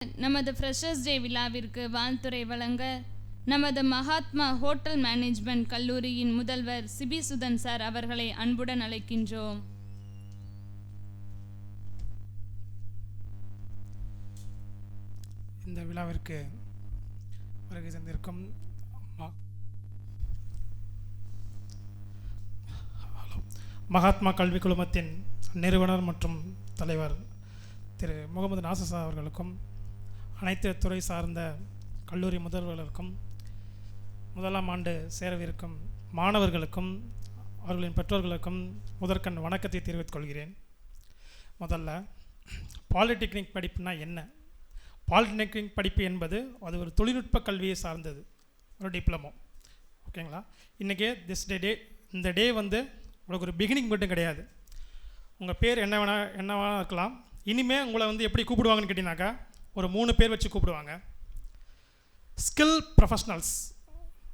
நமது ஃப்ரெஷர்ஸ் டே விழாவிற்கு வாழ்த்துரை வழங்க நமது மகாத்மா ஹோட்டல் மேனேஜ்மெண்ட் கல்லூரியின் முதல்வர் சிபி சுதன் சார் அவர்களை அன்புடன் அழைக்கின்றோம். இந்த விழாவிற்கு வருகை தந்திருக்கும் மகாத்மா கல்வி குழுமத்தின் நிறுவனர் மற்றும் தலைவர் திரு முகமது நாசர் அவர்களுக்கும், அனைத்து துறை சார்ந்த கல்லூரி முதல்வர்களுக்கும், முதலாம் ஆண்டு சேரவிருக்கும் மாணவர்களுக்கும் அவர்களின் பெற்றோர்களுக்கும் முதற்கண் வணக்கத்தை தெரிவித்துக் கொள்கிறேன். முதல்ல பாலிடெக்னிக் படிப்புனா என்ன? பாலிடெக்னிக் படிப்பு என்பது அது ஒரு தொழில்நுட்ப கல்வியை சார்ந்தது, ஒரு டிப்ளமோ. ஓகேங்களா? இன்றைக்கி இந்த டே வந்து உங்களுக்கு ஒரு பிகினிங் மட்டும் கிடையாது. உங்கள் பேர் என்னவா இருக்கலாம். இனிமேல் உங்களை வந்து எப்படி கூப்பிடுவாங்கன்னு கேட்டிங்கனாக்கா ஒரு 3 பேர் வச்சு கூப்பிடுவாங்க. ஸ்கில் ப்ரொஃபஷ்னல்ஸ்,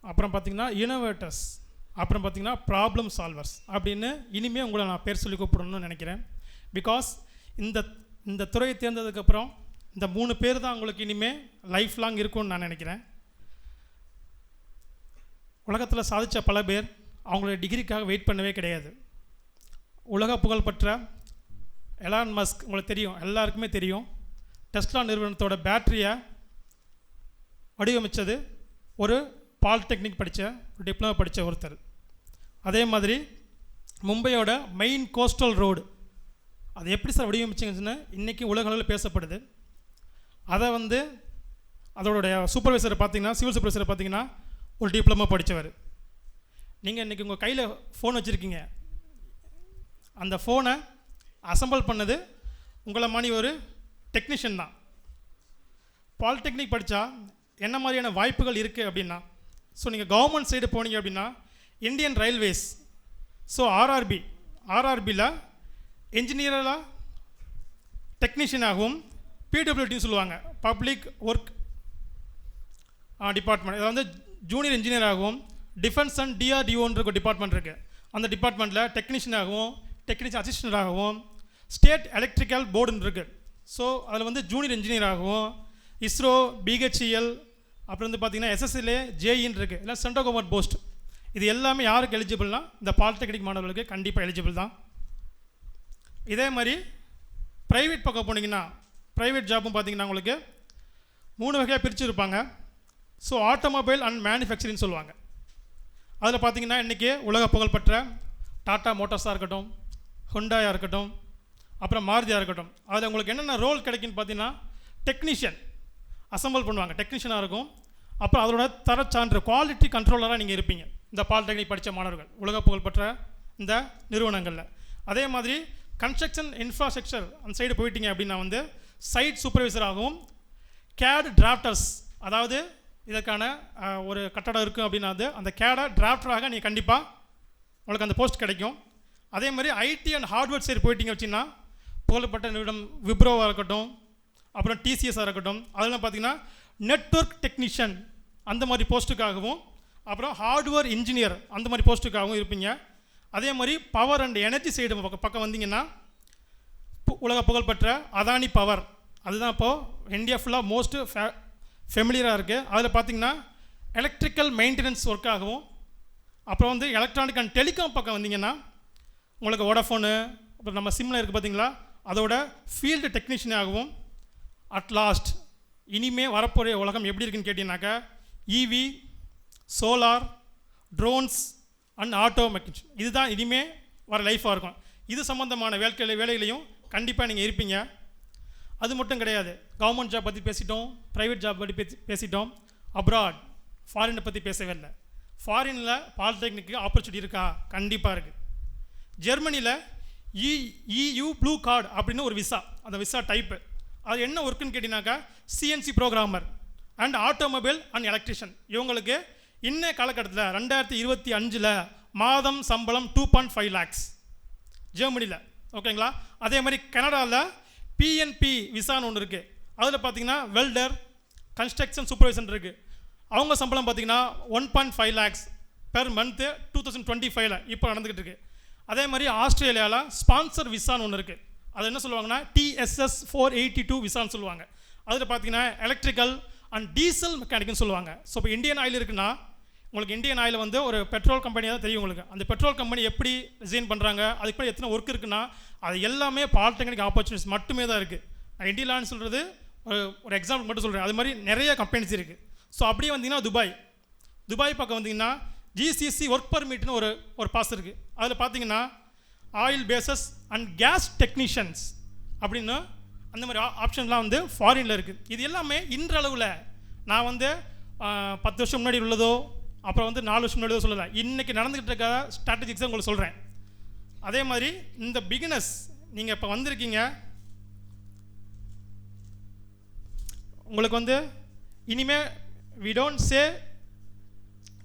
அப்புறம் பார்த்திங்கன்னா இனோவேட்டர்ஸ், அப்புறம் பார்த்திங்கன்னா ப்ராப்ளம் சால்வர்ஸ் அப்படின்னு இனிமேல் உங்களை நான் பேர் சொல்லி கூப்பிடணும்னு நினைக்கிறேன். பிகாஸ் இந்த துறையை தேர்ந்ததுக்கப்புறம் இந்த 3 பேர் தான் உங்களுக்கு இனிமேல் லைஃப் லாங் இருக்கும்னு நான் நினைக்கிறேன். உலகத்தில் சாதித்த பல பேர் அவங்களுடைய டிகிரிக்காக வெயிட் பண்ணவே கிடையாது. உலக புகழ்பெற்ற எலான் மஸ்க், உங்களுக்கு தெரியும், எல்லாருக்குமே தெரியும், டெஸ்லா நிறுவனத்தோட பேட்டரியை வடிவமைச்சது ஒரு பாலிடெக்னிக் ஒரு டிப்ளமோ படித்த ஒருத்தர். அதே மாதிரி மும்பையோட மெயின் கோஸ்டல் ரோடு அது எப்படி சார் வடிவமைச்சிங்கன்னு இன்றைக்கி உலக அளவில் பேசப்படுது. அதை வந்து அதோடைய சூப்பர்வைசரை பார்த்தீங்கன்னா, சிவில் சூப்பர்வைசரை பார்த்தீங்கன்னா ஒரு டிப்ளமோ படித்தவர். நீங்கள் இன்றைக்கி உங்கள் கையில் ஃபோன் வச்சுருக்கீங்க, அந்த ஃபோனை அசம்பிள் பண்ணது உங்களை மாதிரி ஒரு டெக்னீஷியன் தான். பாலிடெக்னிக் படித்தா என்ன மாதிரியான வாய்ப்புகள் இருக்குது அப்படின்னா, ஸோ நீங்கள் கவர்மெண்ட் சைடு போனீங்க அப்படின்னா இந்தியன் ரயில்வேஸ், ஸோ ஆர்ஆர்பியில் என்ஜினியராக டெக்னீஷியனாகவும், பிடபிள்யூடின்னு சொல்லுவாங்க, பப்ளிக் ஒர்க் டிபார்ட்மெண்ட், இதில் வந்து ஜூனியர் இன்ஜினியராகவும், டிஃபென்ஸ் அண்ட் டிஆர்டிஓன்ற ஒரு டிபார்ட்மெண்ட் இருக்குது, அந்த டிபார்ட்மெண்ட்டில் டெக்னீஷியனாகவும், டெக்னீஷியன் அசிஸ்டண்ட்டாகவும், ஸ்டேட் எலக்ட்ரிக்கல் போர்டுன்னு இருக்குது, ஸோ அதில் வந்து ஜூனியர் இன்ஜினியராகவும், இஸ்ரோ, பிஹெச்இஎல், அப்புறம் வந்து பார்த்திங்கன்னா எஸ்எஸ்எல்ஏ, ஜேஇன்னு இருக்குது, இல்லை சென்ட்ரல் கவர்மெண்ட் போஸ்ட். இது எல்லாமே யாருக்கு எலிஜிபிள்னா இந்த பாலிடெக்னிக் மாணவர்களுக்கு கண்டிப்பாக எலிஜிபிள் தான். இதே மாதிரி ப்ரைவேட் பக்கம் போனீங்கன்னா ப்ரைவேட் ஜாப்பும் பார்த்திங்கன்னா உங்களுக்கு 3 வகையாக பிரிச்சுருப்பாங்க. ஸோ ஆட்டோமொபைல் அண்ட் மேனுஃபேக்சரிங் சொல்லுவாங்க. அதில் பார்த்திங்கன்னா இன்றைக்கி உலக புகழ்பெற்ற டாட்டா மோட்டார்ஸாக இருக்கட்டும், ஹுண்டாயாக இருக்கட்டும், அப்புறம் மாருதியாக இருக்கட்டும், அதில் உங்களுக்கு என்னென்ன ரோல் கிடைக்குன்னு பார்த்தீங்கன்னா டெக்னீஷியன் அசம்பிள் பண்ணுவாங்க, டெக்னீஷியனாக இருக்கும். அப்புறம் அதோட தரச்சான்று குவாலிட்டி கண்ட்ரோலராக நீங்கள் இருப்பீங்க இந்த பாலிடெக்னிக் படித்த மாணவர்கள் உலக புகழ்பெற்ற இந்த நிறுவனங்களில். அதே மாதிரி கன்ஸ்ட்ரக்ஷன் இன்ஃப்ராஸ்ட்ரக்சர் அந்த சைடு போயிட்டீங்க அப்படின்னா வந்து சைட் சூப்பர்வைசராகவும், கேட் டிராஃப்டர்ஸ், அதாவது இதற்கான ஒரு கட்டடம் இருக்குது அப்படின்னா அந்த கேடை டிராஃப்டராக நீங்கள் கண்டிப்பாக உங்களுக்கு அந்த போஸ்ட் கிடைக்கும். அதே மாதிரி ஐடி அண்ட் ஹார்ட்வேர் சைடு போயிட்டீங்க வச்சிங்கன்னா புகழ்பெற்ற நிறுவனம் விப்ரோவாக இருக்கட்டும், அப்புறம் டிசிஎஸ்ஸாக இருக்கட்டும், அதெல்லாம் பார்த்திங்கன்னா நெட்வொர்க் டெக்னீஷியன் அந்த மாதிரி போஸ்ட்டுக்காகவும், அப்புறம் ஹார்ட்வேர் இன்ஜினியர் அந்த மாதிரி போஸ்ட்டுக்காகவும் இருப்பீங்க. அதே மாதிரி பவர் அண்ட் எனர்ஜி சைடு பக்கம் வந்தீங்கன்னா உலக புகழ்பெற்ற அதானி பவர், அதுதான் இப்போது இந்தியா ஃபுல்லாக மோஸ்ட்டு ஃபெமிலியராக இருக்குது. அதில் பார்த்திங்கன்னா எலக்ட்ரிக்கல் மெயின்டெனன்ஸ் ஒர்க்காகவும், அப்புறம் வந்து எலக்ட்ரானிக் அண்ட் டெலிகாம் பக்கம் வந்தீங்கன்னா உங்களுக்கு வோடாஃபோனு, அப்புறம் நம்ம சிம்மில் இருக்குது பார்த்திங்களா, அதோட ஃபீல்டு டெக்னீஷியனாகவும், அட்லாஸ்ட் இனிமேல் வரப்போகிற உலகம் எப்படி இருக்குன்னு கேட்டிங்கனாக்கா EV, solar, drones and auto mechanics, இதுதான் இனிமேல் வர லைஃபாக இருக்கும். இது சம்மந்தமான வேலைகளையும் கண்டிப்பாக நீங்கள் இருப்பீங்க. அது மட்டும் கிடையாது, கவர்மெண்ட் ஜாப் பற்றி பேசிட்டோம், ப்ரைவேட் ஜாப் பற்றி பேசிட்டோம், அப்ராட் ஃபாரினை பற்றி பேசவே இல்லை. ஃபாரினில் பாலிடெக்னிக்கு ஆப்பர்ச்சுனிட்டி இருக்கா? கண்டிப்பாக இருக்குது. ஜெர்மனியில் இயு ப்ளூ கார்டு அப்படின்னு ஒரு விசா, அந்த விசா டைப்பு, அது என்ன ஒர்க்குன்னு கேட்டிங்கனாக்கா CNC programmer and automobile and electrician, இவங்களுக்கு இன்ன காலகட்டத்தில் 2025 மாதம் சம்பளம் 2.5 lakhs ஜெர்மனியில். ஓகேங்களா? அதே மாதிரி கனடாவில் பிஎன்பி விசான்னு ஒன்று இருக்குது, அதில் பார்த்திங்கன்னா வெல்டர், கன்ஸ்ட்ரக்ஷன் சூப்பர்வைசர் இருக்குது, அவங்க சம்பளம் பார்த்திங்கன்னா 1.5 lakhs பெர் மந்த்து 2025 இப்போ நடந்துக்கிட்டு இருக்குது. அதே மாதிரி ஆஸ்திரேலியாவில் ஸ்பான்சர் விசான்னு ஒன்று இருக்குது, அது என்ன சொல்லுவாங்கன்னா TSS 482 விசான்னு சொல்லுவாங்க. அதில் பார்த்தீங்கன்னா எலக்ட்ரிக்கல் அண்ட் டீசல் மெக்கானிக்னு சொல்லுவாங்க. ஸோ இப்போ இந்தியன் ஆயில் இருக்குன்னா உங்களுக்கு இந்தியன் ஆயில் வந்து ஒரு பெட்ரோல் கம்பெனி தான் தெரியும் உங்களுக்கு. அந்த பெட்ரோல் கம்பெனி எப்படி டிசைன் பண்ணுறாங்க, அதுக்கு மேலே எத்தனை ஒர்க் இருக்குன்னா அது எல்லாமே பாலிடெக்னிக் ஆப்பர்ச்சுனிட்டிஸ் மட்டுமே தான் இருக்குது. நான் இண்டியலான்னு சொல்கிறது ஒரு எக்ஸாம்பிள் மட்டும் சொல்கிறேன். அது மாதிரி நிறைய கம்பெனிஸ் இருக்குது. ஸோ அப்படியே வந்தீங்கன்னா துபாய் பக்கம் வந்தீங்கன்னா ஜிசிசி ஒர்க் பர்மிட்னு ஒரு பாஸ் இருக்குது. அதில் பார்த்தீங்கன்னா oil bases and gas technicians அப்படின்னு அந்த மாதிரி ஆப்ஷன்லாம் வந்து ஃபாரினில் இருக்குது. இது எல்லாமே இன்றளவில் நான் வந்து 10 வருஷம் முன்னாடி உள்ளதோ அப்புறம் வந்து 4 வருஷம் முன்னாடியோ சொல்லலை, இன்றைக்கி நடந்துக்கிட்டு இருக்க ஸ்ட்ராட்டஜிக்ஸை உங்களுக்கு சொல்கிறேன். அதே மாதிரி இந்த பிகினஸ் நீங்கள் இப்போ வந்திருக்கீங்க, உங்களுக்கு வந்து இனிமேல் we don't say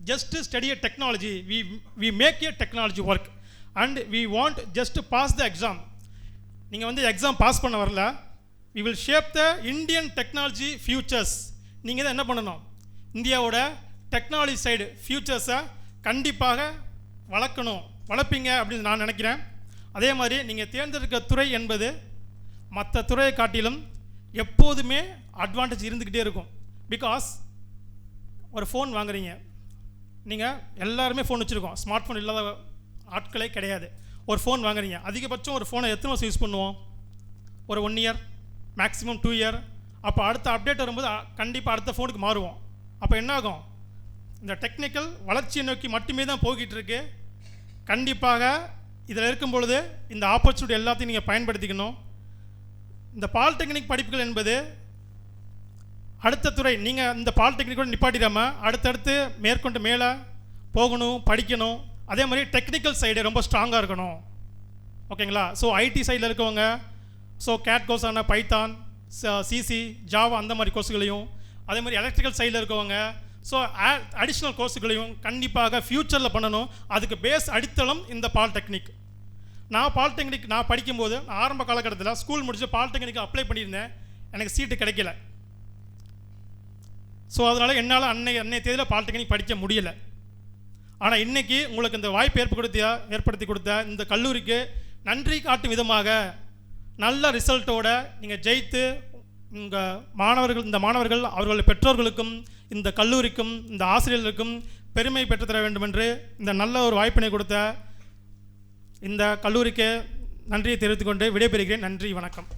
just to study a technology, we make a technology work and we want just to pass the exam. நீங்கள் வந்து எக்ஸாம் பாஸ் பண்ண வரல, we will shape the Indian technology futures. நீங்கள் தான் என்ன பண்ணணும், இந்தியாவோட டெக்னாலஜி சைடு ஃபியூச்சர்ஸை கண்டிப்பாக வளர்ப்பீங்க அப்படின்னு நான் நினைக்கிறேன். அதே மாதிரி நீங்கள் தேர்ந்தெடுக்க துறை என்பது மற்ற துறையை காட்டிலும் எப்போதுமே அட்வான்டேஜ் இருந்துக்கிட்டே இருக்கும். பிகாஸ் ஒரு ஃபோன் வாங்குறீங்க, நீங்கள் எல்லாருமே ஃபோன் வச்சுருக்கோம், ஸ்மார்ட் ஃபோன் இல்லாத ஆட்களே கிடையாது. ஒரு ஃபோன் வாங்குறீங்க, அதிகபட்சம் ஒரு ஃபோனை எத்தனை வருஷம் யூஸ் பண்ணுவோம், ஒரு 1 இயர் மேக்ஸிமம் 2 இயர். அப்போ அடுத்த அப்டேட் வரும்போது கண்டிப்பாக அடுத்த ஃபோனுக்கு மாறுவோம். அப்போ என்ன ஆகும், இந்த டெக்னிக்கல் வளர்ச்சியை நோக்கி மட்டுமே தான் போய்கிட்டு இருக்கு. கண்டிப்பாக இதில் இருக்கும் பொழுது இந்த ஆப்பர்ச்சுனிட்டி எல்லாத்தையும் நீங்கள் பயன்படுத்திக்கணும். இந்த பாலிடெக்னிக் படிப்புகள் என்பது அடுத்த துறை, நீங்கள் இந்த பாலிடெக்னிக்கோடு நிப்பாட்டிடாமல் அடுத்தடுத்து மேற்கொண்டு மேலே போகணும், படிக்கணும். அதே மாதிரி டெக்னிக்கல் சைடு ரொம்ப ஸ்ட்ராங்காக இருக்கணும். ஓகேங்களா? ஸோ ஐடி சைடில் இருக்கவங்க ஸோ கேட் கோர்ஸான பைத்தான், சிசி, ஜாவா அந்த மாதிரி கோர்ஸுகளையும், அதே மாதிரி எலக்ட்ரிக்கல் சைடில் இருக்கவங்க ஸோ அடிஷ்னல் கோர்ஸுகளையும் கண்டிப்பாக ஃப்யூச்சரில் பண்ணணும். அதுக்கு பேஸ் அடித்தளம் இந்த பாலிடெக்னிக். நான் படிக்கும்போது ஆரம்ப காலகட்டத்தில் ஸ்கூல் முடிச்சு பாலிடெக்னிக் அப்ளை பண்ணியிருந்தேன், எனக்கு சீட்டு கிடைக்கல. ஸோ அதனால் என்னால் அன்னைய தேதியில் பாலிடெக்னிக் படிக்க முடியலை. ஆனால் இன்றைக்கி உங்களுக்கு இந்த வாய்ப்பு ஏற்படுத்தி கொடுத்த இந்த கல்லூரிக்கு நன்றி காட்டும் விதமாக நல்ல ரிசல்ட்டோடு நீங்கள் ஜெயித்து இந்த மாணவர்கள் அவர்கள் பெற்றோர்களுக்கும் இந்த கல்லூரிக்கும் இந்த ஆசிரியர்களுக்கும் பெருமை பெற்றுத்தர வேண்டும் என்று இந்த நல்ல ஒரு வாய்ப்பினை கொடுத்த இந்த கல்லூரிக்கு நன்றியை தெரிவித்துக்கொண்டு விடைபெறுகிறேன். நன்றி, வணக்கம்.